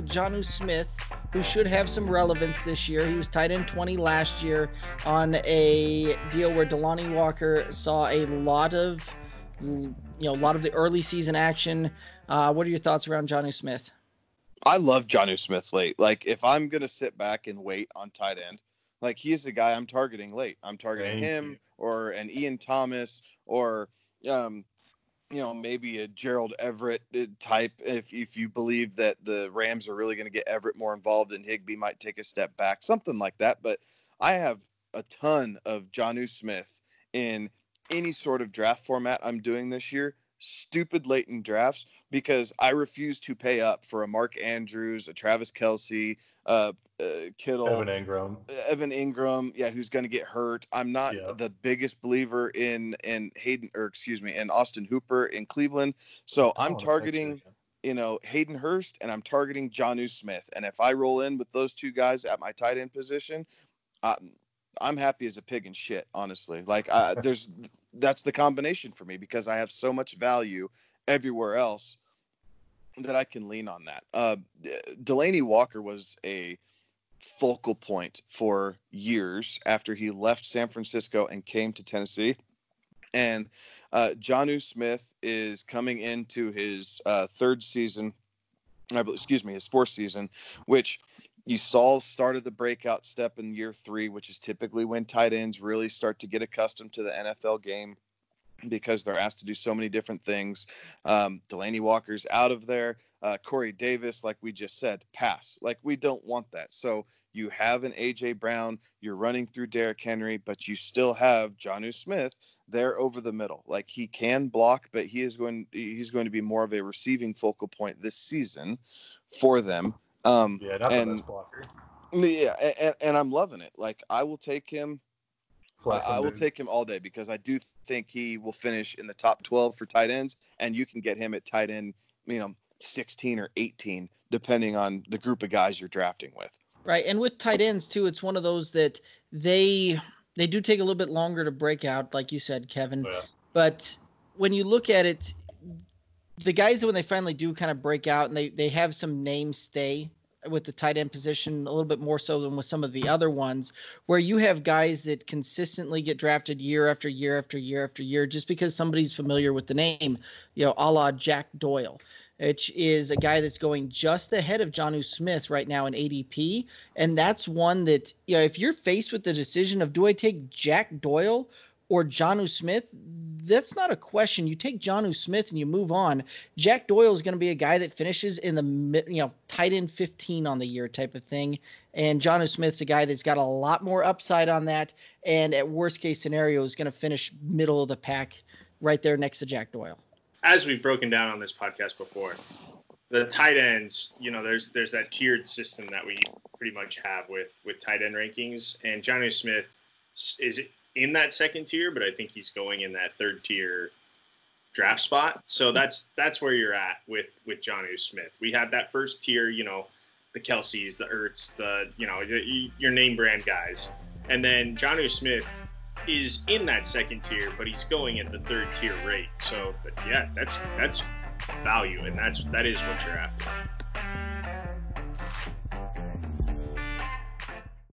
Jonnu Smith, who should have some relevance this year. He was tight end 20 last year on a deal where Delanie Walker saw a lot of the early season action. What are your thoughts around Jonnu Smith? I love Jonnu Smith late. Like, if I'm going to sit back and wait on tight end, like, he's the guy I'm targeting late. I'm targeting him or an Ian Thomas or, maybe a Gerald Everett type. If you believe that the Rams are really going to get Everett more involved and Higbee might take a step back, something like that. But I have a ton of Jonnu Smith in any sort of draft format I'm doing this year. Stupid late in drafts, because I refuse to pay up for a Mark Andrews, a Travis Kelce, Kittle, Evan Ingram, who's going to get hurt. I'm not the biggest believer in Austin Hooper in Cleveland. So I'm targeting, Hayden Hurst, and I'm targeting Jonnu Smith. And if I roll in with those two guys at my tight end position, I'm happy as a pig in shit, honestly. Like, that's the combination for me, because I have so much value everywhere else that I can lean on that. Delanie Walker was a focal point for years after he left San Francisco and came to Tennessee. And Jonnu Smith is coming into his fourth season, which you saw started the breakout step in year 3, which is typically when tight ends really start to get accustomed to the NFL game, because they're asked to do so many different things. Delanie Walker's out of there. Corey Davis, like we just said, pass. Like, we don't want that. So you have an A.J. Brown, you're running through Derrick Henry, but you still have Jonnu Smith there over the middle. Like, he can block, but he's going to be more of a receiving focal point this season for them. Not the best blocker. Yeah, and I'm loving it. Like, I will take him. I will take him all day, because I do think he will finish in the top 12 for tight ends, and you can get him at tight end, 16 or 18, depending on the group of guys you're drafting with. Right, and with tight ends too, it's one of those that they do take a little bit longer to break out, like you said, Kevin. Yeah. But when you look at it, the guys, when they finally do kind of break out and they have some name stay with the tight end position, a little bit more so than with some of the other ones, where you have guys that consistently get drafted year after year after year after year just because somebody's familiar with the name, a la Jack Doyle, which is a guy that's going just ahead of Jonnu Smith right now in ADP. And that's one that, if you're faced with the decision of, do I take Jack Doyle or Jonnu Smith, that's not a question. You take Jonnu Smith and you move on. Jack Doyle is going to be a guy that finishes in the tight end 15 on the year type of thing, and Jonnu Smith's a guy that's got a lot more upside on that, and at worst case scenario is going to finish middle of the pack right there next to Jack Doyle. As we've broken down on this podcast before, the tight ends, there's that tiered system that we pretty much have with tight end rankings, and Jonnu Smith is in that second tier, but I think he's going in that third tier draft spot. So that's where you're at with Jonnu Smith. We had that first tier, the Kelce's, the Ertz, your name brand guys. And then Jonnu Smith is in that second tier, but he's going at the third tier rate. So yeah, that's value, and that is what you're after.